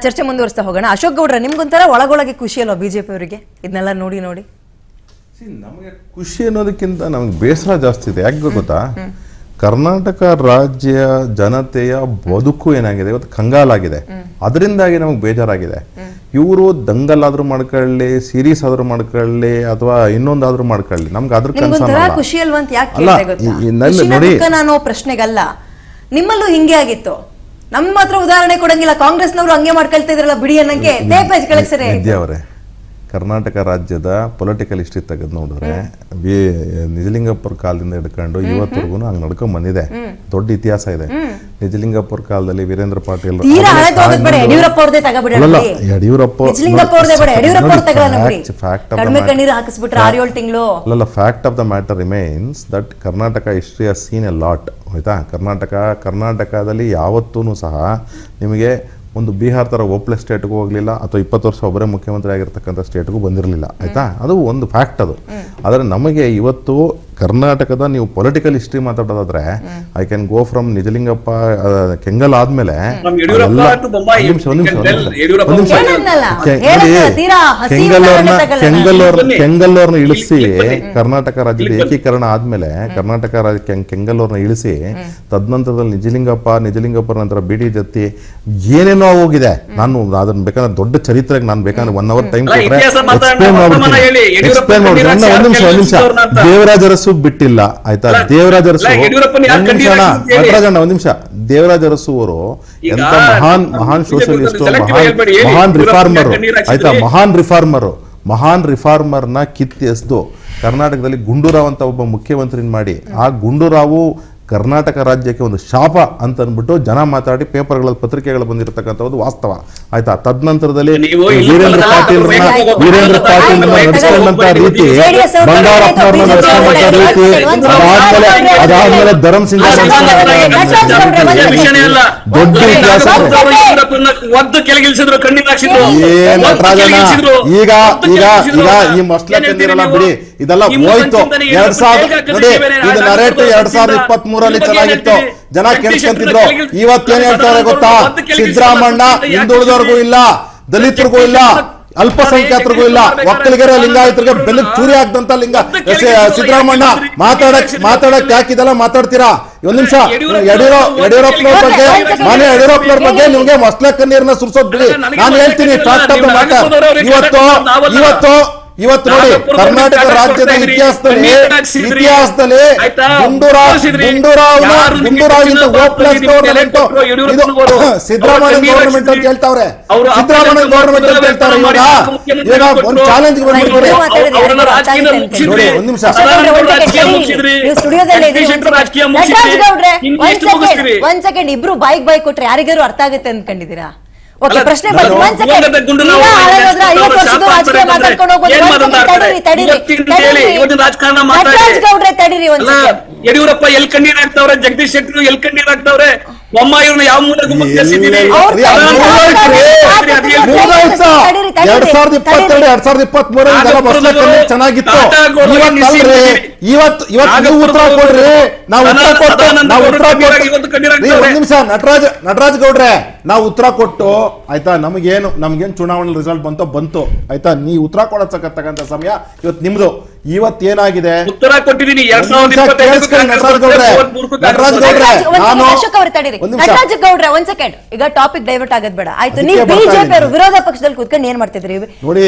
ಚರ್ಚೆ ಮುಂದುವರಿಸ್ತಾ ಹೋಗೋಣ. ಅಶೋಕ್ ಗೌಡ್ರ, ನಿಮ್ಗೊಂಥರ ಒಳಗೊಳಗೆ ಖುಷಿ ಅಲ್ವಾ ಬಿಜೆಪಿ ಅವರಿಗೆ ಇದನ್ನೆಲ್ಲ ನೋಡಿ ನೋಡಿ? ನಮಗೆ ಖುಷಿ ಅನ್ನೋದಕ್ಕಿಂತ ನಮಗೆ ಬೇಸರ ಜಾಸ್ತಿ ಇದೆ. ಯಾಕೆ ಗೊತ್ತಾ, ಕರ್ನಾಟಕ ರಾಜ್ಯ ಜನತೆಯ ಬದುಕು ಏನಾಗಿದೆ ಇವತ್ತು ಕಂಗಾಲಾಗಿದೆ. ಅದರಿಂದಾಗಿ ನಮಗೆ ಬೇಜಾರಾಗಿದೆ. ಇವರು ದಂಗಲ್ ಆದ್ರೂ ಮಾಡ್ಕೊಳ್ಳಿ, ಸೀರೀಸ್ ಆದ್ರೂ ಮಾಡ್ಕೊಳ್ಳಿ, ಅಥವಾ ಇನ್ನೊಂದಾದ್ರೂ ಮಾಡ್ಕೊಳ್ಳಿ, ನಮ್ಗೆ ಅದ್ರ ಖುಷಿ ಅಲ್ವಾ ಅಂತ ಯಾಕೆ ನೋಡಿ ಅನ್ನೋ ಪ್ರಶ್ನೆಗಲ್ಲ. ನಿಮ್ಮಲ್ಲೂ ಹಿಂಗೆ ಆಗಿತ್ತು. ನಮ್ಮ ಹತ್ರ ಉದಾಹರಣೆ ಕೊಡಂಗಿಲ್ಲ. ಕಾಂಗ್ರೆಸ್ನವರು ಹಂಗೆ ಮಾಡ್ಕೊಳ್ತಾ ಇದ್ರಲ್ಲ ಬಿಡಿ ಅನ್ನಂಗೆ ಪೇಜ್ ಕಳಿಸ್ತಾರೆ. ಅವರೇ ಕರ್ನಾಟಕ ರಾಜ್ಯದ ಪೊಲಿಟಿಕಲ್ ಹಿಸ್ಟ್ರಿ ತೆಗೆದು ನೋಡಿದ್ರೆ ನಿಜಲಿಂಗಪ್ಪರ ಕಾಲದಿಂದ ಹಿಡ್ಕೊಂಡು ಇವತ್ತವರೆಗೂ ಹಂಗೆ ನಡ್ಕೊಂಡ್ ಬಂದಿದೆ. ದೊಡ್ಡ ಇತಿಹಾಸ ಇದೆ. ನಿಜಲಿಂಗಪ್ಪರ ಕಾಲದಲ್ಲಿ Veerendra Patil, fact of the matter remains that Karnataka history has seen a lot. ಆಯ್ತಾ, ಕರ್ನಾಟಕದಲ್ಲಿ ಯಾವತ್ತೂ ಸಹ ನಿಮಗೆ ಒಂದು ಬಿಹಾರ್ ಥರ ಓಪ್ಲೆಸ್ ಸ್ಟೇಟ್ಗೂ ಹೋಗಲಿಲ್ಲ, ಅಥವಾ 20 ವರ್ಷ ಒಬ್ಬರೇ ಮುಖ್ಯಮಂತ್ರಿ ಆಗಿರ್ತಕ್ಕಂಥ ಸ್ಟೇಟ್ಗೂ ಬಂದಿರಲಿಲ್ಲ. ಆಯಿತಾ, ಅದು ಒಂದು ಫ್ಯಾಕ್ಟ್. ಅದು ಆದರೆ ನಮಗೆ ಇವತ್ತು ಕರ್ನಾಟಕದ ನೀವು ಪೊಲಿಟಿಕಲ್ ಹಿಸ್ಟ್ರಿ ಮಾತಾಡೋದಾದ್ರೆ I can go from Nijalingappa Kengal ಆದ್ಮೇಲೆ ಕೆಂಗಲ್ಲವ್ರನ್ನ ಇಳಿಸಿ ಕರ್ನಾಟಕ ರಾಜ್ಯದ ಏಕೀಕರಣ ಆದ್ಮೇಲೆ ಕೆಂಗಲ್ಲವ್ರನ್ನ ಇಳಿಸಿ ತದನಂತರದಲ್ಲಿ ನಿಜಲಿಂಗಪ್ಪರ ನಂತರ ಬಿಡಿ ಜತ್ತಿ ಏನೇನೋ ಹೋಗಿದೆ. ನಾನು ಅದನ್ನ ಬೇಕಾದ್ರೆ ದೊಡ್ಡ ಚರಿತ್ರೆಗೆ ನಾನು ಬೇಕಾದ್ರೆ 1 hour ಟೈಮ್ ಕೊಟ್ರೆ ಎಕ್ಸ್ಪ್ಲೇನ್ ಮಾಡ್ತೀನಿ. ಒಂದು ನಿಮಿಷ ದೇವರಾಜ ಅರಸು ಬಿಟ್ಟಿಲ್ಲ. ಆಯ್ತಾ, ದೇವರಾಜ ಅರಸು ನಟರಾಜಣ್ಣ ಒಂದ್ ನಿಮಿಷ. ದೇವರಾಜ ಅರಸು ಅವರು ಎಂತ ಮಹಾನ್ ಸೋಷಿಯಲಿಸ್ಟ್, ಮಹಾನ್ ರಿಫಾರ್ಮರ್. ಆಯ್ತಾ, ಮಹಾನ್ ರಿಫಾರ್ಮರ್ನ ಕಿತ್ತಿ ಎಸ್ದು ಕರ್ನಾಟಕದಲ್ಲಿ ಗುಂಡೂರಾವ್ ಅಂತ ಒಬ್ಬ ಮುಖ್ಯಮಂತ್ರಿ ಮಾಡಿ, ಆ ಗುಂಡೂರಾವು ಕರ್ನಾಟಕ ರಾಜ್ಯಕ್ಕೆ ಒಂದು ಶಾಪ ಅಂತ ಅಂದ್ಬಿಟ್ಟು ಜನ ಮಾತಾಡಿ ಪೇಪರ್ಗಳಲ್ಲಿ ಪತ್ರಿಕೆಗಳು ಬಂದಿರತಕ್ಕಂಥದ್ದು ವಾಸ್ತವ. ಆಯ್ತಾ, ತದನಂತರದಲ್ಲಿ ವೀರೇಂದ್ರ ಪಾಟೀಲ್ ನಡೆಸಿಕೊಂಡಂತ ರೀತಿ, ಬಂಗಾರಪ್ಪನವ್ರನ್ನ ನಡೆಸಿಕೊಂಡಂತ ರೀತಿ, ಅದಾದ್ಮೇಲೆ ಧರಮ್ ಸಿಂಗ್ ದೊಡ್ಡ ಇತಿಹಾಸ. ಈಗ ಈ ಮಸ್ಲೆ ಕಂದಿರಲ್ಲ ಬಿಡಿ, ಇದೆಲ್ಲ ಹೋಯ್ತು. 2023 ಚೆನ್ನಾಗಿತ್ತು, ಜನ ಕೇಳಿಸ್ಕೊಂತಿದ್ರು. ಇವತ್ತೇನ್ ಹೇಳ್ತಾರೆ ಗೊತ್ತಾ, ಸಿದ್ದರಾಮಣ್ಣ ಹಿಂದುಳಿದವ್ರಿಗೂ ಇಲ್ಲ, ದಲಿತರಿಗೂ ಇಲ್ಲ, ಅಲ್ಪಸಂಖ್ಯಾತರಿಗೂ ಇಲ್ಲ, ಒಕ್ಕಲಿಗರ ಲಿಂಗಾಯತರಿಗೆ ಬೆಲೆ ಚೂರಿ ಆಗ್ದಂತ ಸಿದ್ದರಾಮಣ್ಣ ಮಾತಾಡಕ್ ಯಾಕಿದೆಲ್ಲ ಮಾತಾಡ್ತೀರಾ? ಒಂದ್ ನಿಮಿಷ. ಯಡಿಯೂರಪ್ಪನವ್ರ ಬಗ್ಗೆ ಯಡಿಯೂರಪ್ಪನವ್ರ ಬಗ್ಗೆ ನಿಮ್ಗೆ ಮಸ್ಲೆ ಕಣ್ಣೀರನ್ನ ಸುರಿಸೋದ್ ಬಿಡಿ. ನಾನು ಹೇಳ್ತೀನಿ ಫ್ಯಾಕ್ಟ್ ಆಫ್ ದ ಮ್ಯಾಟರ್. ಇವತ್ತು ನೋಡಿ, ಕರ್ನಾಟಕ ರಾಜ್ಯದ ಇತಿಹಾಸದಲ್ಲಿ ಗುಂಡೂರಾವ್ಗಿಂತ ಓಪ್ಲಸ್ ಗವರ್ನಮೆಂಟ್ ಸಿದ್ದರಾಮಯ್ಯ ಗವರ್ನಮೆಂಟ್ ಅಂತ ಹೇಳ್ತಾವ್ರೆ. ಸಿದ್ದರಾಮಯ್ಯ ಗವರ್ನಮೆಂಟ್ ಅಂತ ಹೇಳ್ತಾರೆ. ಈಗ ಒಂದು ಚಾಲೆಂಜ್ ಬಂದ್ಬಿಡಿ. ನೋಡಿ ಒಂದ್ ನಿಮಿಷ. ಒಂದ್ ಸೆಕೆಂಡ್, ಇಬ್ರು ಬಾಯ್ ಕೊಟ್ರೆ ಯಾರಿಗಾರು ಅರ್ಥ ಆಗುತ್ತೆ ಅಂದ್ಕೊಂಡಿದ್ದೀರಾ? ಪ್ರಶ್ನೆ ಯಡಿಯೂರಪ್ಪ ಎಲ್ ಕಣ್ಣೀರ್ ಹಾಕ್ತವ್ರೆ, ಜಗದೀಶ್ ಶೆಟ್ಟರ್ ಎಲ್ ಕಣ್ಣೀರ್ ಹಾಕ್ತವ್ರೆ, ಬೊಮ್ಮಾಯಿಯವ್ರನ್ನ ಯಾವ ಮೂಲಕ ಮುಗಿಸಿದ್ದೀರಿ? 2022-2023 ಚೆನ್ನಾಗಿತ್ತು. ಇವತ್ತು ಉತ್ತರ ಕೊಡ್ರಿ. ನಾವು ಉತ್ತರ ನಟರಾಜ್ ಗೌಡ್ರೆ, ನಾವು ಉತ್ತರ ಕೊಟ್ಟು ಆಯ್ತಾ, ನಮಗೇನು ಚುನಾವಣೆ ರಿಸಲ್ಟ್ ಬಂತು. ಆಯ್ತಾ, ನೀ ಉತ್ತರ ಕೊಡತಕ್ಕಂತ ಸಮಯ ಇವತ್ತು ನಿಮ್ದು. ಇವತ್ತೇನಾಗಿದೆ ಉತ್ತರ ಕೊಟ್ಟಿದ್ದೀನಿ. ನಟರಾಜ್ ಗೌಡ್ರೆ ಒಂದ್ ಸೆಕೆಂಡ್, ಈಗ ಟಾಪಿಕ್ ಡೈವರ್ಟ್ ಆಗೋದ್ ಬೇಡ. ಆಯ್ತು, ನೀವು ಬಿಜೆಪಿ ಅವರು ವಿರೋಧ ಪಕ್ಷದಲ್ಲಿ ಕೂತ್ಕೊಂಡು ಏನ್ ಮಾಡ್ತಿದ್ರಿ ನೋಡಿ?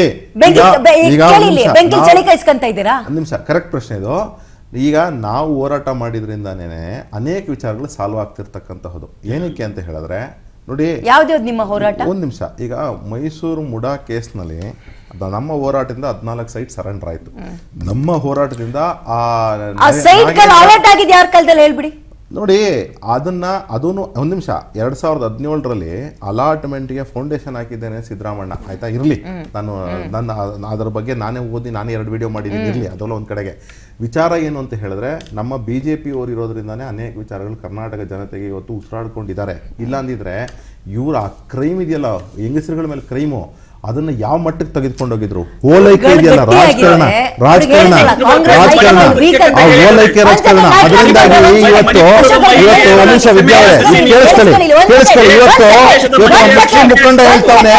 ಬೆಂಕಿ ಚಳಿ ಕಾಯಿಸ್ಕೊಂತ ಇದ್ದೀರಾ? ಒಂದ್ ನಿಮಿಷ, ಕರೆಕ್ಟ್ ಪ್ರಶ್ನೆ ಇದು. ಈಗ ನಾವು ಹೋರಾಟ ಮಾಡಿದ್ರಿಂದಾನೇ ಅನೇಕ ವಿಚಾರಗಳು ಸಾಲ್ವ್ ಆಗ್ತಿರ್ತಕ್ಕಂತಹದ್ದು. ಏನಕ್ಕೆ ಅಂತ ಹೇಳಿದ್ರೆ ನೋಡಿ, ಯಾವ್ದು ನಿಮ್ಮ ಹೋರಾಟ? ಒಂದ್ ನಿಮಿಷ. ಈಗ ಮೈಸೂರು ಮುಡಾ ಕೇಸ್ನಲ್ಲಿ ನಮ್ಮ ಹೋರಾಟದಿಂದ 14 ಸೈಟ್ ಸರೆಂಡರ್ ಆಯ್ತು. ನಮ್ಮ ಹೋರಾಟದಿಂದ ಹೇಳ್ಬಿಡಿ ನೋಡಿ ಅದೂ ಒಂದ್ ನಿಮಿಷ. 2017ರಲ್ಲಿ ಅಲಾಟ್ಮೆಂಟ್ಗೆ ಫೌಂಡೇಶನ್ ಹಾಕಿದ್ದೇನೆ ಸಿದ್ದರಾಮಣ್ಣ. ಆಯ್ತಾ, ಇರ್ಲಿ, ನನ್ನ ಅದರ ಬಗ್ಗೆ ನಾನೇ ಓದಿ ನಾನೇ 2 ವಿಡಿಯೋ ಮಾಡಿದ್ದೀನಿ. ಇರ್ಲಿ, ಅದೆಲ್ಲ ಒಂದ್ ಕಡೆಗೆ. ವಿಚಾರ ಏನು ಅಂತ ಹೇಳಿದ್ರೆ, ನಮ್ಮ ಬಿಜೆಪಿ ಅವರು ಇರೋದ್ರಿಂದಾನೇ ಅನೇಕ ವಿಚಾರಗಳು ಕರ್ನಾಟಕ ಜನತೆಗೆ ಇವತ್ತು ಉಸಿರಾಡ್ಕೊಂಡಿದ್ದಾರೆ. ಇಲ್ಲ ಅಂದಿದ್ರೆ ಇವ್ರ ಆ ಕ್ರೈಮ್ ಇದೆಯಲ್ಲ, ಹೆಂಗಸರುಗಳ ಮೇಲೆ ಕ್ರೈಮು, ಅದನ್ನ ಯಾವ ಮಟ್ಟಕ್ಕೆ ತೆಗೆದುಕೊಂಡೋಗಿದ್ರು? ಓಲೈಕೆ ಇದೆಯಲ್ಲ, ರಾಜಕಾರಣ ಆ ಓಲೈಕೆ ರಾಜಕಾರಣ. ಅದರಿಂದಾಗಿ ಇವತ್ತು ಮನುಷ್ಯ ವಿದ್ಯಾಲಯ ಕೇಳಿಸ್ಕೊಳ್ಳಿ, ಇವತ್ತು ಮುಸ್ಲಿಂ ಮುಖಂಡ ಹೇಳ್ತಾವನೆ,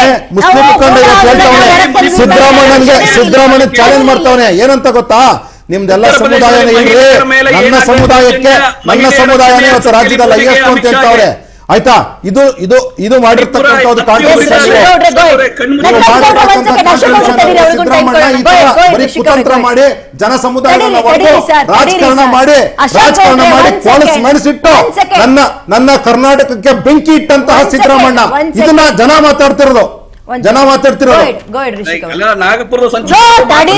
ಸಿದ್ದರಾಮಯ್ಯ ಚಾಲೆಂಜ್ ಮಾಡ್ತಾವನೆ. ಏನಂತ ಗೊತ್ತಾ? ನಿಮ್ದೆಲ್ಲ ಸಮುದಾಯನೇ ಇಲ್ರಿ, ನನ್ನ ಸಮುದಾಯನೇ ಇವತ್ತು ರಾಜ್ಯದಲ್ಲಿ ಹೈಯೆಸ್ಟ್ ಅಂತ ಹೇಳ್ತಾವ್ರೆ. ಆಯ್ತಾ? ಇದು ಮಾಡಿರ್ತಕ್ಕಂಥದ್ದು ಕುತಂತ್ರ ಮಾಡಿ ಜನ ಸಮುದಾಯವನ್ನು ರಾಜಕಾರಣ ಮಾಡಿ ಪೊಲೀಸ್ ಮೆಣಸಿಟ್ಟು ನನ್ನ ಕರ್ನಾಟಕಕ್ಕೆ ಬೆಂಕಿ ಇಟ್ಟಂತಹ ಸಿದ್ದರಾಮಯ್ಯ. ಇದನ್ನ ಜನ ಮಾತಾಡ್ತಿರೋದು. ನಾಗಪುರದ ಸಂಘಟನೆ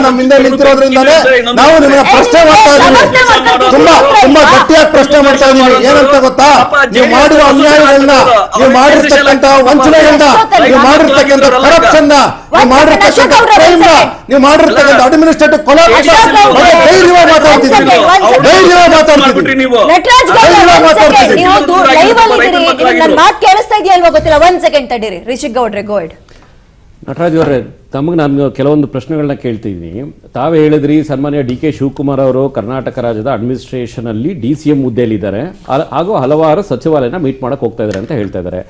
ನಮ್ಮಿಂದ ನಿಂತಿರೋದ್ರಿಂದಾನೇ ನಾವು ನಿಮ್ಮನ್ನ ಪ್ರಶ್ನೆ ಮಾಡ್ತಾ ಇದೀವಿ. ತುಂಬಾ ಗಟ್ಟಿಯಾಗಿ ಪ್ರಶ್ನೆ ಮಾಡ್ತಾ ಇದೀವಿ. ಏನಂತ ಗೊತ್ತಾ? ನೀವು ಮಾಡುವ ಅನ್ಯಾಯಗಳನ್ನ, ನೀವು ಮಾಡಿರ್ತಕ್ಕಂಥ ವಂಚನೆಗಳನ್ನ, ನೀವು ಮಾಡಿರ್ತಕ್ಕಂಥ ಕರಪ್ಷನ್, ನೀವು ಮಾಡಿರ್ತಕ್ಕಂಥ ಕ್ರೈಮ್, ನೀವು ಮಾಡಿರ್ತಕ್ಕಂಥ ಅಡ್ಮಿನಿಸ್ಟ್ರೇಟಿವ್ ಕೊಲಾಪ್ಸ್ ಧೈರ್ಯವಾಗಿ ಮಾತಾಡ್ತಿದ್ದೀವಿ. ನಟರಾಜ್ ಅವರೇ, ತಮಗೆ ನಾನು ಕೆಲವೊಂದು ಪ್ರಶ್ನೆಗಳನ್ನ ಕೇಳ್ತಿದ್ದೀನಿ. ತಾವೇ ಹೇಳಿದ್ರಿ, ಸನ್ಮಾನ್ಯ ಡಿ ಕೆ ಶಿವಕುಮಾರ್ ಅವರು ಕರ್ನಾಟಕ ರಾಜ್ಯದ ಅಡ್ಮಿನಿಸ್ಟ್ರೇಷನ್ ಅಲ್ಲಿ DCM ಹುದ್ದೆಯಲ್ಲಿದ್ದಾರೆ, ಹಾಗೂ ಹಲವಾರು ಸಚಿವಾಲಯನ ಮೀಟ್ ಮಾಡಕ್ ಹೋಗ್ತಾ ಇದ್ದಾರೆ ಅಂತ ಹೇಳ್ತಾ ಇದ್ದಾರೆ.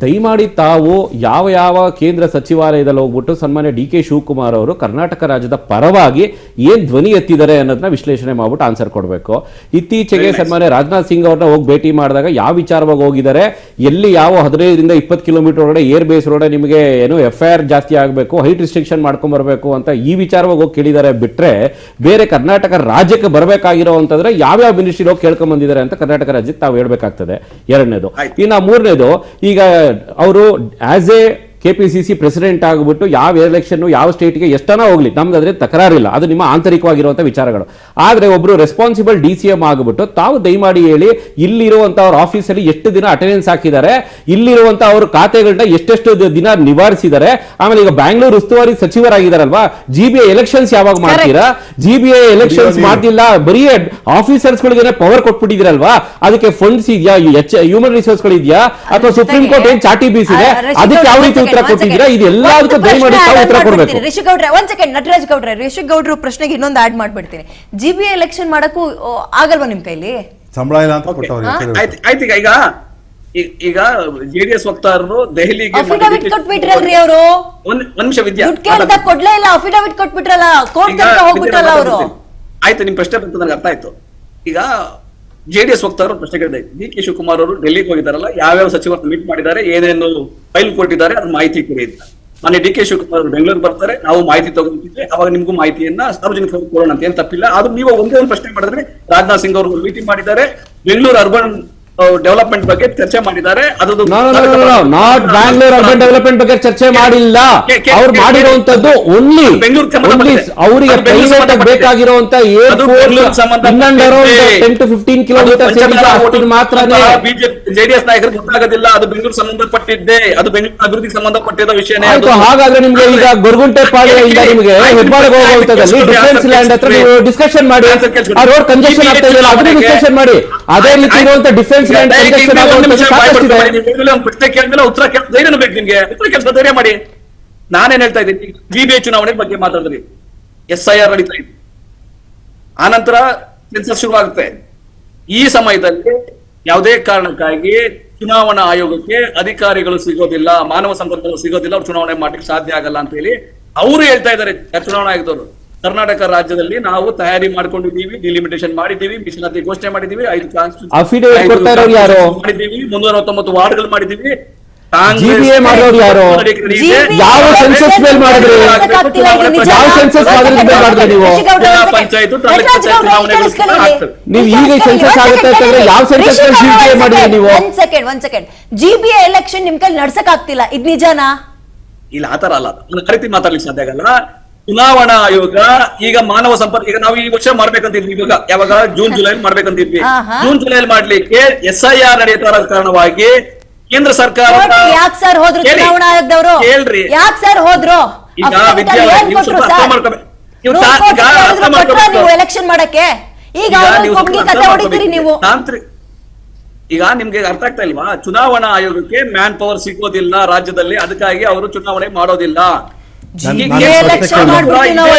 ದಯಮಾಡಿ ತಾವು ಯಾವ ಕೇಂದ್ರ ಸಚಿವಾಲಯದಲ್ಲಿ ಹೋಗ್ಬಿಟ್ಟು ಸನ್ಮಾನ್ಯ ಡಿ ಕೆ ಶಿವಕುಮಾರ್ ಅವರು ಕರ್ನಾಟಕ ರಾಜ್ಯದ ಪರವಾಗಿ ಏನ್ ಧ್ವನಿ ಎತ್ತಿದ್ದಾರೆ ಅನ್ನೋದನ್ನ ವಿಶ್ಲೇಷಣೆ ಮಾಡ್ಬಿಟ್ಟು ಆನ್ಸರ್ ಕೊಡಬೇಕು. ಇತ್ತೀಚೆಗೆ ಸನ್ಮಾನ್ಯ ರಾಜನಾಥ್ ಸಿಂಗ್ ಅವ್ರನ್ನ ಹೋಗಿ ಭೇಟಿ ಮಾಡಿದಾಗ ಯಾವ ವಿಚಾರವಾಗಿ ಹೋಗಿದ್ದಾರೆ, ಎಲ್ಲಿ ಯಾವ 15ರಿಂದ 20 ಕಿಲೋಮೀಟರ್ ಒಳಗಡೆ ಏರ್ ಬೇಸ್ ಒಳಗಡೆ ನಿಮಗೆ ಏನು FIR ಜಾಸ್ತಿ ಆಗಬೇಕು, ಹೈಟ್ ರಿಸ್ಟ್ರಿಕ್ಷನ್ ಮಾಡ್ಕೊಂಡ್ ಬರಬೇಕು ಅಂತ ಈ ವಿಚಾರವಾಗಿ ಹೋಗಿ ಕೇಳಿದ್ದಾರೆ. ಬಿಟ್ರೆ ಬೇರೆ ಕರ್ನಾಟಕ ರಾಜ್ಯಕ್ಕೆ ಬರಬೇಕಾಗಿರೋ ಅಂತಂದ್ರೆ ಯಾವ್ಯಾವ ಮಿನಿಸ್ಟ್ರಿ ಹೋಗಿ ಕೇಳ್ಕೊಂಡ್ ಬಂದಿದ್ದಾರೆ ಅಂತ ಕರ್ನಾಟಕ ರಾಜ್ಯಕ್ಕೆ ತಾವು ಹೇಳ್ಬೇಕಾಗ್ತದೆ. ಎರಡನೇದು. ಇನ್ನು ಮೂರನೇದು, ಈಗ ಅವರು ಆಸ್ ಎ KPCC ಪ್ರೆಸಿಡೆಂಟ್ ಆಗಿಬಿಟ್ಟು ಯಾವ ಎಲೆಕ್ಷನ್ ಯಾವ ಸ್ಟೇಟ್ಗೆ ಎಷ್ಟನ ಹೋಗ್ಲಿ, ನಮ್ಗೆ ಅದ್ರೆ ತಕರಾರಿಲ್ಲ, ಅದು ನಿಮ್ಮ ಆಂತರಿಕವಾಗಿರುವಂತಹ ವಿಚಾರಗಳು. ಆದ್ರೆ ಒಬ್ರು ರೆಸ್ಪಾನ್ಸಿಬಲ್ DCM ಆಗಿಬಿಟ್ಟು ತಾವು ದಯಮಾಡಿ ಹೇಳಿ, ಇಲ್ಲಿರುವಂತ ಅವ್ರ ಆಫೀಸಲ್ಲಿ ಎಷ್ಟು ದಿನ ಅಟೆಂಡೆನ್ಸ್ ಹಾಕಿದ್ದಾರೆ, ಇಲ್ಲಿರುವಂತ ಅವ್ರ ಖಾತೆಗಳನ್ನ ಎಷ್ಟೆಷ್ಟು ದಿನ ನಿವಾರಿಸಿದ್ದಾರೆ. ಆಮೇಲೆ ಈಗ ಬ್ಯಾಂಗ್ಳೂರ್ ಉಸ್ತುವಾರಿ ಸಚಿವರಾಗಿದ್ದಾರಲ್ವಾ, GBA ಎಲೆಕ್ಷನ್ಸ್ ಯಾವಾಗ ಮಾಡ್ತೀರಾ? GBA ಎಲೆಕ್ಷನ್ಸ್ ಮಾಡ್ತಿಲ್ಲ, ಬರೀ ಆಫೀಸರ್ಸ್ ಗಳಿಗೆ ಪವರ್ ಕೊಟ್ಬಿಟ್ಟಿದಿರಲ್ವಾ, ಅದಕ್ಕೆ ಫಂಡ್ಸ್ ಇದೆಯಾ, ಹ್ಯೂಮನ್ ರಿಸೋರ್ಸ್ ಗಳು ಇದೆಯಾ, ಅಥವಾ ಸುಪ್ರೀಂ ಕೋರ್ಟ್ ಏನ್ ಚಾಟಿ ಬೀಸಿದೆ, ಅದಕ್ಕೆ ಯಾವ ರೀತಿ ಉತ್ತರ ಕೊಟ್ಟಿದ್ದೀರಾ? ಇದೆಲ್ಲದಕ್ಕೂ ದಯಮಾಡಿ ಉತ್ತರ ಕೊಡಬೇಕು. ರಿಷಿ ಗೌಡ್ರೆ, ಒಂದ್ ಸೆಕೆಂಡ್. ನಟರಾಜ್ ಗೌಡ್ರೆ, ರಿಷಿ ಗೌಡ್ರು ಪ್ರಶ್ನೆಗೆ ಇನ್ನೊಂದು ಆಡ್ ಮಾಡ್ಬಿಡ್ತೀನಿ. GBA ಎಲೆಕ್ಷನ್ ಮಾಡಕ್ಕೂ ಆಗಲ್ವಾ ನಿಮ್ ಕೈಲಿ? ಸಂಬಳ ಇಲ್ಲ ಅಂತ ಕೊಟ್ಟವ್ರು. ಆಯ್ತು, ಈಗ JDS ವಕ್ತಾರರು ದೆಹಲಿಗೆ ಅಫಿಡವಿಟ್ ಕೊಟ್ಬಿಟ್ರಲ್ರಿ ಅವರು. ಒಂದ್ ನಿಮಿಷ ವಿದ್ಯಾ, ಕೊಡ್ಲೇ ಇಲ್ಲ, ಅಫಿಡವಿಟ್ ಕೊಟ್ಬಿಟ್ರಲ್ಲ, ಕೋರ್ಟ್ ತನಕ ಹೋಗ್ಬಿಟ್ರಲ್ಲ ಅವರು. ಆಯ್ತು, ನಿಮ್ ಪ್ರಶ್ನೆ ಬಂತು, ನನಗೆ ಅರ್ಥ ಆಯ್ತು. ಈಗ JDS ವಕ್ತಾರರು ಪ್ರಶ್ನೆ ಕೇಳಿದೆ, ಡಿ ಕೆ ಶಿವಕುಮಾರ್ ಅವರು ಡೆಲ್ಲಿಗೆ ಹೋಗಿದ್ದಾರಲ್ಲ, ಯಾವ್ಯಾವ ಸಚಿವರು ಮೀಟ್ ಮಾಡಿದ್ದಾರೆ, ಏನೇನು ಫೈಲ್ ಕೊಟ್ಟಿದ್ದಾರೆ, ಅದು ಮಾಹಿತಿ ಕೊಡಿ ಅಂತ. ಮೊನ್ನೆ ಡಿ ಕೆ ಶಿವಕುಮಾರ್ ಅವರು ಬೆಂಗಳೂರು ಬರ್ತಾರೆ, ನಾವು ಮಾಹಿತಿ ತಗೊಂಡಿದ್ದೆ, ಅವಾಗ ನಿಮ್ಗೂ ಮಾಹಿತಿಯನ್ನ ಸಾರ್ವಜನಿಕರಿಗೆ ಕೊಡೋಣ ಅಂತ. ಏನ್ ತಪ್ಪಿಲ್ಲ. ಆದ್ರೂ ನೀವು ಒಂದೇ ಒಂದು ಪ್ರಶ್ನೆ ಮಾಡಿದ್ರೆ, ರಾಜನಾಥ್ ಸಿಂಗ್ ಅವರು ಮೀಟಿಂಗ್ ಮಾಡಿದ್ದಾರೆ, ಬೆಂಗಳೂರು ಅರ್ಬನ್ ಡೆವಲಪ್ಮೆಂಟ್ ಬಗ್ಗೆ ಚರ್ಚೆ ಮಾಡಿದ್ದಾರೆ. ಅದು ನಾಟ್ ಬ್ಯಾಂಗ್ಳೂರ್ ಅರ್ಬನ್ ಡೆವಲಪ್ಮೆಂಟ್ ಬಗ್ಗೆ ಚರ್ಚೆ ಮಾಡಿಲ್ಲ. ಅವ್ರು ಮಾಡಿರುವಂತದ್ದು ಓನ್ಲಿ ಅವರಿಗೆ ಬೇಕಾಗಿರುವಂತ 10 to 15 ಕಿಲೋಮೀಟರ್ ಮಾತ್ರನೇ. JDS ನಾಯಕರಿಗೆ ಗೊತ್ತಾಗೋದಿಲ್ಲ, ಅದು ಬೆಂಗಳೂರು ಸಂಬಂಧಪಟ್ಟಿದ್ದೆ, ಅದು ಬೆಂಗಳೂರು ಅಭಿವೃದ್ಧಿಗೆ ಸಂಬಂಧಪಟ್ಟಿದ್ದ ವಿಷಯನೇ. ಹಾಗಾದ್ರೆ ನಿಮ್ಗೆ ಈಗ ಗೊರಗುಂಟೆ ಪಾಳ್ಯದಿಂದ ನಿಮಗೆ ಹೆಬ್ಬಾಳಗೆ ಹೋಗುವಂತದಲ್ಲಿ ಡಿಫೆನ್ಸ್ ಲ್ಯಾಂಡ್ ಹತ್ರ ನೀವು ಡಿಸ್ಕಷನ್ ಮಾಡಿ, ಆ ರೋಡ್ ಕಂಜೆಷನ್ ಆಗ್ತಾ ಇದೆಯಲ್ಲ, ಅದನ್ನ ಡಿಸ್ಕಷನ್ ಮಾಡಿ. ಅದೇ ರೀತಿ ಇರುವಂತ ಡಿಫೆನ್ಸ್ ಲ್ಯಾಂಡ್ ಪ್ರಶ್ನೆ ಕೇಳಿದ್ರೆ ಉತ್ತರ ಧೈರ್ಯ ಬೇಕು ನಿಮ್ಗೆ, ಉತ್ತರ ಕೆಲಸ ಧೈರ್ಯ ಮಾಡಿ. ನಾನೇನ್ ಹೇಳ್ತಾ ಇದ್ದೀನಿ, GBA ಚುನಾವಣೆ ಬಗ್ಗೆ ಮಾತಾಡಿದ್ರಿ, SIR ನಡೀತಾ ಇದೆ, ಆನಂತರ ಸೆನ್ಸಸ್ ಶುರುವಾಗುತ್ತೆ. ಈ ಸಮಯದಲ್ಲಿ ಯಾವುದೇ ಕಾರಣಕ್ಕಾಗಿ ಚುನಾವಣಾ ಆಯೋಗಕ್ಕೆ ಅಧಿಕಾರಿಗಳು ಸಿಗೋದಿಲ್ಲ, ಮಾನವ ಸಂಪನ್ಮೂಲ ಸಿಗೋದಿಲ್ಲ, ಅವ್ರು ಚುನಾವಣೆ ಮಾಡ್ಲಿಕ್ಕೆ ಸಾಧ್ಯ ಆಗಲ್ಲ ಅಂತ ಹೇಳಿ ಅವರು ಹೇಳ್ತಾ ಇದ್ದಾರೆ. ಚುನಾವಣಾ ಆಯೋಗದವರು ಕರ್ನಾಟಕ ರಾಜ್ಯದಲ್ಲಿ ನಾವು ತಯಾರಿ ಮಾಡ್ಕೊಂಡಿದ್ದೀವಿ, ಡಿಲಿಮಿಟೇಷನ್ ಮಾಡಿದ್ದೀವಿ, ಮೀಸಲಾತಿ ಘೋಷಣೆ ಮಾಡಿದ್ದೀವಿ, 5 ಮಾಡಿದ್ದೀವಿ, 349 ವಾರ್ಡ್ಗಳು ಮಾಡಿದ್ದೀವಿ. GBA ಮಾಡೋರು ಯಾರು? ಯಾವ ಸೆನ್ಸಸ್ ಮೇಲೆ ಮಾಡಿದ್ರಿ? ಯಾವ ಸೆನ್ಸಸ್ ಮಾಡಿದ್ರೆ ನೀವು? ನೀವು ಈಗ ಸೆನ್ಸಸ್ ಆಗುತ್ತೆ ಅಂತಂದ್ರೆ ಯಾವ ಸೆನ್ಸಸ್ GBA ಮಾಡಿದ್ರಿ ನೀವು? ಒಂದ್ ಸೆಕೆಂಡ್. GBA ಎಲೆಕ್ಷನ್ ನಿಮ್ ಕೈಲಿ ನಡ್ಸಕ್ ಆಗ್ತಿಲ್ಲ, ಇದ್ ನಿಜಾನಾ? ಇಲ್ಲ, ಆತರ ಅಲ್ಲ, ರೀತಿ ಮಾತಾಡ್ಲಿಕ್ಕೆ ಸಾಧ್ಯ ಆಗಲ್ಲ. ಚುನಾವಣಾ ಆಯೋಗ ಈಗ ಮಾನವ ಸಂಪರ್ಕ, ಈಗ ನಾವು ಈ ವರ್ಷ ಮಾಡ್ಬೇಕಂತಿದ್ವಿ, ಇವಾಗ ಯಾವಾಗ ಜೂನ್ ಜುಲೈ ಮಾಡ್ಬೇಕಂತಿದ್ವಿ. ಜೂನ್ ಜುಲೈ ಮಾಡ್ಲಿಕ್ಕೆ SIR ನಡೆಯುತ್ತ ಕಾರಣವಾಗಿ ಕೇಂದ್ರ ಸರ್ಕಾರ ಯಾಕೆ ಸರ್ ಹೋದ್ರು ಚುನಾವಣಾ ಆಯೋಗದವರು? ಕೇಳ್ರಿ, ಯಾಕೆ ಸರ್ ಹೋದ್ರು? ಈಗ ಎಲೆಕ್ಷನ್ ಮಾಡಕ್ಕೆ ಈಗ ಕತೆ ಹೊಡಿತೀರಿ ನೀವು. ಈಗ ನಿಮ್ಗೆ ಅರ್ಥ ಆಗ್ತಾ ಇಲ್ವಾ? ಚುನಾವಣಾ ಆಯೋಗಕ್ಕೆ ಮ್ಯಾನ್ ಪವರ್ ಸಿಗೋದಿಲ್ಲ ರಾಜ್ಯದಲ್ಲಿ, ಅದಕ್ಕಾಗಿ ಅವರು ಚುನಾವಣೆ ಮಾಡೋದಿಲ್ಲ.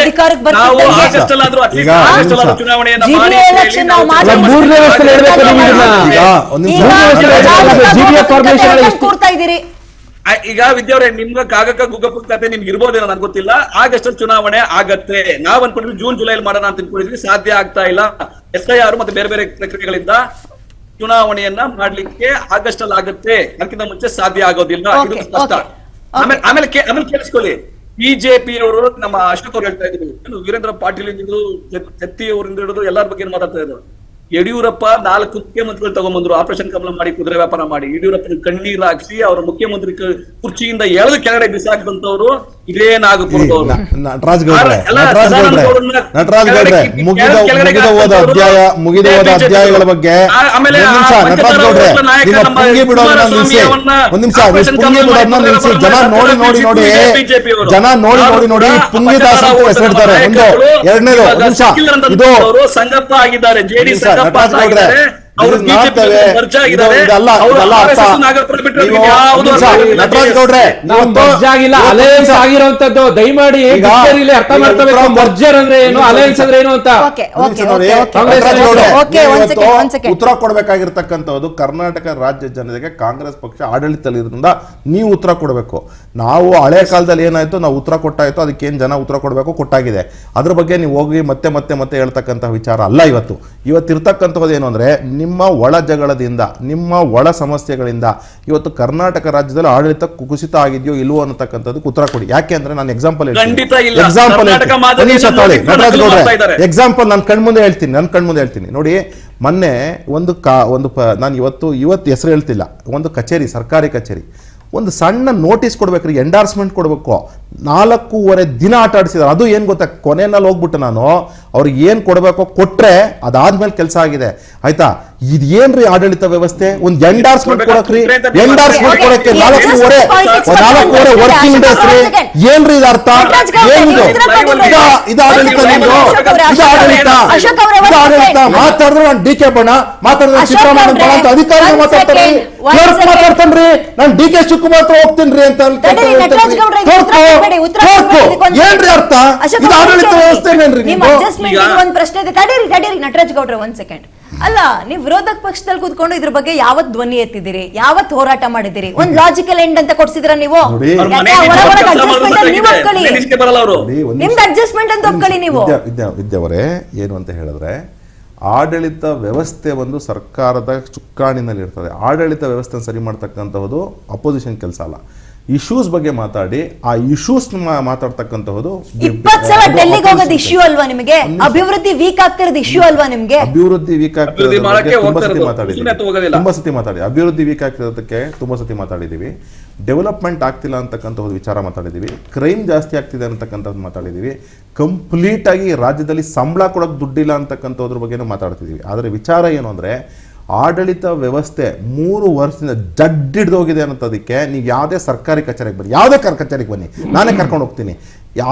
ಚುನಾವಣೆಯನ್ನ ಈಗ ವಿದ್ಯಾವ್ರೆ ನಿಮ್ಗೆ ಕಾಗಕ್ಕ ಗುಗ್ಗಪ್ಪ ಕತೆ ನಿಮ್ಗೆ ಇರ್ಬೋದೇನೋ ನನ್ಗೆ ಗೊತ್ತಿಲ್ಲ. ಆಗಸ್ಟ್ ಅಲ್ಲಿ ಚುನಾವಣೆ ಆಗತ್ತೆ. ನಾವ್ ಅನ್ಕೊಂಡಿದ್ವಿ ಜೂನ್ ಜುಲೈ ಮಾಡೋಣ ಅಂತ ಅನ್ಕೊಂಡಿದ್ವಿ, ಸಾಧ್ಯ ಆಗ್ತಾ ಇಲ್ಲ. SIR ಮತ್ತೆ ಬೇರೆ ಬೇರೆ ಪ್ರಕ್ರಿಯೆಗಳಿಂದ ಚುನಾವಣೆಯನ್ನ ಮಾಡ್ಲಿಕ್ಕೆ ಆಗಸ್ಟ್ ಅಲ್ಲಿ ಆಗತ್ತೆ, ಅದಕ್ಕಿಂತ ಮುಂಚೆ ಸಾಧ್ಯ ಆಗೋದಿಲ್ಲ. ಇದು ಸ್ಪಷ್ಟ. ಆಮೇಲೆ ಕೇಳಿಸ್ಕೊಳ್ಳಿ, ಬಿಜೆಪಿ ಅವರು ನಮ್ಮ ಅಶೋಕ್ ಅವ್ರು ಹೇಳ್ತಾ ಇದ್ರು, ವೀರೇಂದ್ರ ಪಾಟೀಲ್ ಇಂದ್ರು ಜತ್ತಿ ಅವರಿಂದ ಹಿಡಿದು ಎಲ್ಲರ ಬಗ್ಗೆ ಮಾತಾಡ್ತಾ ಇದ್ರು. ಯಡಿಯೂರಪ್ಪ 4 ಮುಖ್ಯಮಂತ್ರಿಗಳು ತಗೊಂಡ್ಬಂದ್ರು, ಆಪರೇಷನ್ ಕಮಲ ಮಾಡಿ, ಕುದುರೆ ವ್ಯಾಪಾರ ಮಾಡಿ, ಯಡಿಯೂರಪ್ಪನ ಕಣ್ಣೀರ್ ಹಾಕ್ಸಿ ಅವರ ಮುಖ್ಯಮಂತ್ರಿ ಕುರ್ಚಿಯಿಂದ ಎಳೆದು ಕೆಳಗಡೆ ಬಿಸಾಕಿದಂತವ್ರು ಇದೇ ನಾಗಪುರದವರು. ನಟರಾಜ್ ಗೌಡ್ರೆ ಮುಗಿದ ಹೋದ ಅಧ್ಯಾಯಗಳ ಬಗ್ಗೆ ನಟರಾಜ್ ಗೌಡ್ರೆ ನಿಮ್ಮ ಪುಂಗಿ ಬಿಡೋದನ್ನ ನಿಲ್ಸಿ, ಒಂದ್ ನಿಮಿಷ ಪುಂಗಿ ಬಿಡೋದನ್ನ ನಿಲ್ಸಿ. ಜನ ನೋಡಿ ನೋಡಿ ಪುಂಗಿದಾಸ್ ಅಂತ ಹೆಸರಿಡ್ತಾರೆ. ಒಂದು ಎರಡನೇದು ಒಂದ್ ನಿಮಿಷ, ಇದು ಸಂಗಪ್ಪ ಆಗಿದ್ದಾರೆ, ಜೆಡಿ ನಟರಾಜ್ ಗೌಡ್ರೆ ಆಗಿರುವಂತದ್ದು ದಯಮಾಡಿ ಅರ್ಥ ಮಾಡ್ಕೋಬೇಕು. ಮರ್ಜರ್ ಅಂದ್ರೆ ಏನು, ಅಲಯನ್ಸ್ ಅಂದ್ರೆ ಏನು ಅಂತ ಉತ್ತರ ಕೊಡಬೇಕಾಗಿರ್ತಕ್ಕಂಥದ್ದು ಕರ್ನಾಟಕ ರಾಜ್ಯ ಜನತೆಗೆ ಕಾಂಗ್ರೆಸ್ ಪಕ್ಷ ಆಡಳಿತದಲ್ಲಿರೋದ್ರಿಂದ ನೀವು ಉತ್ತರ ಕೊಡಬೇಕು. ನಾವು ಹಳೆ ಕಾಲದಲ್ಲಿ ಏನಾಯ್ತು, ನಾವು ಉತ್ತರ ಕೊಟ್ಟಾಯ್ತು, ಅದಕ್ಕೇನು ಜನ ಉತ್ತರ ಕೊಡಬೇಕು ಕೊಟ್ಟಾಗಿದೆ. ಅದ್ರ ಬಗ್ಗೆ ನೀವು ಹೋಗಿ ಮತ್ತೆ ಮತ್ತೆ ಮತ್ತೆ ಹೇಳ್ತಕ್ಕಂಥ ವಿಚಾರ ಅಲ್ಲ. ಇವತ್ತಿರ್ತಕ್ಕಂಥದ್ದು ಏನು ಅಂದ್ರೆ, ನಿಮ್ಮ ಒಳ ಜಗಳದಿಂದ, ನಿಮ್ಮ ಒಳ ಸಮಸ್ಯೆಗಳಿಂದ ಇವತ್ತು ಕರ್ನಾಟಕ ರಾಜ್ಯದಲ್ಲಿ ಆಡಳಿತ ಕುಸಿತ ಆಗಿದೆಯೋ ಇಲ್ವೋ ಅನ್ನತಕ್ಕಂಥದ್ದಕ್ಕೆ ಉತ್ತರ ಕೊಡಿ. ಯಾಕೆ ಅಂದ್ರೆ ನಾನು ಎಕ್ಸಾಂಪಲ್ ನಾನು ಕಣ್ಮುಂದೆ ಹೇಳ್ತೀನಿ ನೋಡಿ. ಮೊನ್ನೆ ನಾನು ಇವತ್ತು ಹೆಸರು ಹೇಳ್ತಿಲ್ಲ, ಒಂದು ಕಚೇರಿ, ಸರ್ಕಾರಿ ಕಚೇರಿ, ಒಂದು ಸಣ್ಣ ನೋಟಿಸ್ ಕೊಡ್ಬೇಕ್ರಿ, ಎಂಡಾರ್ಸ್ಮೆಂಟ್ ಕೊಡ್ಬೇಕು. 4.5 ದಿನ ಆಟ ಆಡಿಸಿದಾರೆ. ಅದು ಏನ್ ಗೊತ್ತಾ, ಕೊನೆಯಲ್ಲಿ ಹೋಗ್ಬಿಟ್ಟು ನಾನು ಅವ್ರಿಗೆ ಏನ್ ಕೊಡ್ಬೇಕೋ ಕೊಟ್ರೆ ಅದಾದ್ಮೇಲೆ ಕೆಲಸ ಆಗಿದೆ. ಆಯ್ತಾ, ಇದೇನ್ರಿ ಆಡಳಿತ ವ್ಯವಸ್ಥೆ? ಒಂದು ಎಂಡಾರ್ಸ್ಮೆಂಟ್ ಕೊಡಕ್ರಿ, ಎಂಡಾರ್ಸ್ಮೆಂಟ್ ಕೊಡಕ್ಕೆ 4.5 ವರ್ಕಿಂಗ್ ಡೇಸ್ ರೀ. ಏನ್ರಿ ಇದು ಅರ್ಥ? ಏನಿದು? ಇದು ಆಡಳಿತ ನಿಮ್ದು? ಇದು ಆಡಳಿತ? ಮಾತಾಡಿದ್ರೆ ನಾನು DK ಬಣ, ಮಾತಾಡಿದ್ರೆ ಸಿದ್ದರಾಮಯ್ಯ ಬಣ ಅಂತ ಅಧಿಕಾರಿಗಳು ಮಾತಾಡ್ತಾರೆ. ಮಾತಾಡ್ತಾನ್ರಿ, ನಾನು DK ಶಿವಕುಮಾರ್ ಹತ್ರ ಹೋಗ್ತೀನಿ ಅಂತ ಏನ್ರಿ ಅರ್ಥ? ಇದು ಆಡಳಿತ ವ್ಯವಸ್ಥೆ ಏನ್ರಿ? ಒಂದ್ ಪ್ರಶ್ನೆ ಇದೆ, ತಡೀರಿ ನಟರಾಜ್ ಗೌಡ್ರೆ ಒಂದ್ ಸೆಕೆಂಡ್. ಅಲ್ಲ, ನೀವು ವಿರೋಧ ಪಕ್ಷದಲ್ಲಿ ಕೂತ್ಕೊಂಡು ಇದ್ರ ಬಗ್ಗೆ ಯಾವತ್ ಧ್ವನಿ ಎತ್ತಿದಿರಿ, ಯಾವತ್ ಹೋರಾಟ ಮಾಡಿದಿರಿ? ಒಂದ್ ಲಾಜಿಕಲ್ ಎಂಡ್ ಅಂತ ಕೊಡ್ಸಿದ್ರ ನೀವು? ನಿಮ್ದು ಅಡ್ಜಸ್ಟ್ಮೆಂಟ್ ಅಂತ ಒಪ್ಕೊಳ್ಳಿ ನೀವು. ವಿದ್ಯಾವರೇ, ಏನು ಅಂತ ಹೇಳಿದ್ರೆ, ಆಡಳಿತ ವ್ಯವಸ್ಥೆ ಒಂದು ಸರ್ಕಾರದ ಚುಕ್ಕಾಣಿನಲ್ಲಿ ಇರ್ತದೆ. ಆಡಳಿತ ವ್ಯವಸ್ಥೆ ಸರಿ ಮಾಡ್ತಕ್ಕಂಥದ್ದು ಅಪೋಸಿಷನ್ ಕೆಲಸ ಅಲ್ಲ. ಇಶ್ಯೂಸ್ ಬಗ್ಗೆ ಮಾತಾಡಿ, ಆ ಇಶ್ಯೂಸ್ ಮಾತಾಡ್ತಕ್ಕಂಥದ್ದು 20 ಸಲ ಡೆಲ್ಲಿಗೆ ಹೋಗೋದು ಇಶ್ಯೂ ಅಲ್ವಾ ನಿಮಗೆ? ಅಭಿವೃದ್ಧಿ ವೀಕ್ ಆಗ್ತಿರೋದು ಇಶ್ಯೂ ಅಲ್ವಾ ನಿಮ್ಗೆ? ಅಭಿವೃದ್ಧಿ ವೀಕ್ ಆಗ್ತಿರೋದಕ್ಕೆ ತುಂಬಾ ಸತಿ ಮಾತಾಡಿ. ಅಭಿವೃದ್ಧಿ ವೀಕ್ ಆಗ್ತಿರೋದಕ್ಕೆ ತುಂಬಾ ಸತಿ ಮಾತಾಡಿದೀವಿ. ಡೆವಲಪ್ಮೆಂಟ್ ಆಗ್ತಿಲ್ಲ ಅಂತಕ್ಕಂಥದ್ದು ವಿಚಾರ ಮಾತಾಡಿದೀವಿ. ಕ್ರೈಮ್ ಜಾಸ್ತಿ ಆಗ್ತಿದೆ ಅಂತಕ್ಕಂಥದ್ದು ಮಾತಾಡಿದೀವಿ. ಕಂಪ್ಲೀಟ್ ಆಗಿ ರಾಜ್ಯದಲ್ಲಿ ಸಂಬಳ ಕೊಡೋಕೆ ದುಡ್ಡಿಲ್ಲ ಅಂತಕ್ಕಂಥದ್ರ ಬಗ್ಗೆನೂ ಮಾತಾಡ್ತಿದೀವಿ. ಆದರೆ ವಿಚಾರ ಏನು ಅಂದರೆ, ಆಡಳಿತ ವ್ಯವಸ್ಥೆ 3 ವರ್ಷದಿಂದ ಜಡ್ಡಿಡ್ದೋಗಿದೆ ಅನ್ನೋದಕ್ಕೆ ನೀವು ಯಾವುದೇ ಸರ್ಕಾರಿ ಕಚೇರಿಗೆ ಬನ್ನಿ, ಯಾವುದೇ ಕಚೇರಿಗೆ ಬನ್ನಿ, ನಾನೇ ಕರ್ಕೊಂಡು ಹೋಗ್ತೀನಿ.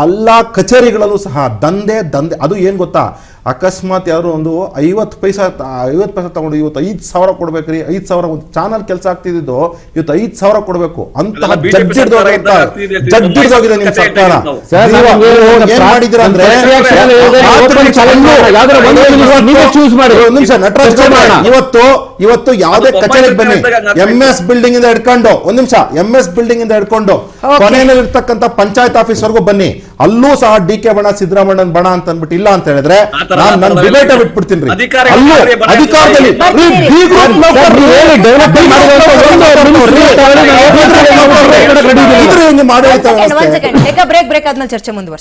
ಎಲ್ಲ ಕಚೇರಿಗಳಲ್ಲೂ ಸಹ ದಂಧೆ. ಅದು ಏನು ಗೊತ್ತಾ, ಅಕಸ್ಮಾತ್ ಯಾರು ಒಂದು 50 ಪೈಸೆ ತಗೊಂಡು ಇವತ್ತು 5,000 ಕೊಡ್ಬೇಕ್ರಿ. 5,000 ಒಂದು ಚಾನಲ್ ಕೆಲಸ ಆಗ್ತಿದ್ದು ಇವತ್ತು 5,000 ಕೊಡ್ಬೇಕು. ಅಂತಹ ಜಡ್ಡಿಡ್ದೋಗಿದೆ ನಿಮ್ಮ ಸರ್ಕಾರ. ಏನ್ ಮಾಡಿದಿರ ಅಂದ್ರೆ, ನಿಮಿಷ ನಟರಾಜ್ ಇವತ್ತು ಯಾವುದೇ ಕಚೇರಿಗೆ ಬನ್ನಿ, MS ಬಿಲ್ಡಿಂಗ್ ಇಂದ ಹಿಡ್ಕೊಂಡು ಕೊನೆಯಲ್ಲಿ ಇರ್ತಕ್ಕಂಥ ಪಂಚಾಯತ್ ಆಫೀಸ್ ವರೆಗೂ ಬನ್ನಿ, ಅಲ್ಲೂ ಸಹ DK ಬಣ, ಸಿದ್ದರಾಮಯ್ಯನ ಬಣ ಅಂತ ಅಂದ್ಬಿಟ್ಟು ಇಲ್ಲ ಅಂತ ಹೇಳಿದ್ರೆ ನಾನು ಡಿಬೇಟ್ ಬಿಟ್ಬಿಡ್ತೀನಿ. ಅಲ್ಲೂ ಅಧಿಕಾರದಲ್ಲಿ ಬ್ರೇಕ್ ಆದ್ಮೇಲೆ ಚರ್ಚೆ ಮುಂದುವರಿಸಿ.